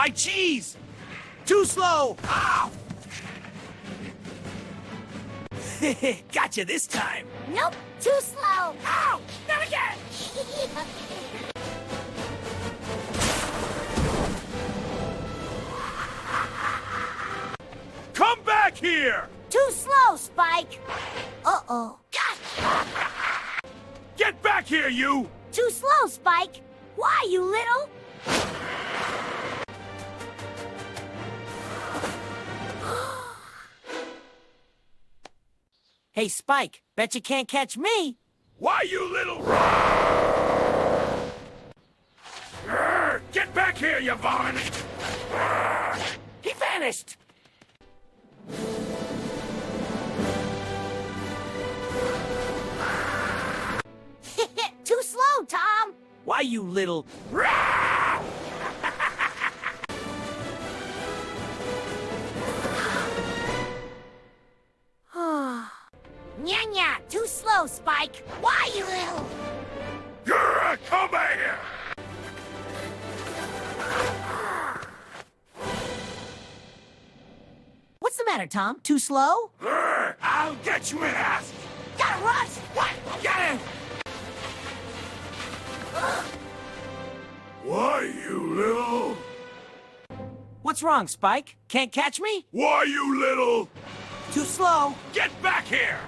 My cheese! Too slow! Ow! Gotcha this time! Nope, too slow. Ow! Not again! Come back here! Too slow, Spike. Uh-oh. Get back here, you! Too slow, Spike. Why, you little? Hey, Spike, bet you can't catch me. Why, you little... Get back here, you varmint! He vanished! Too slow, Tom. Why, you little... Nya, too slow, Spike. Why, you little? Come back here! What's the matter, Tom? Too slow? I'll get you in ass! Gotta rush. What? Get him! Why, you little... What's wrong, Spike? Can't catch me? Why, you little... Too slow. Get back here!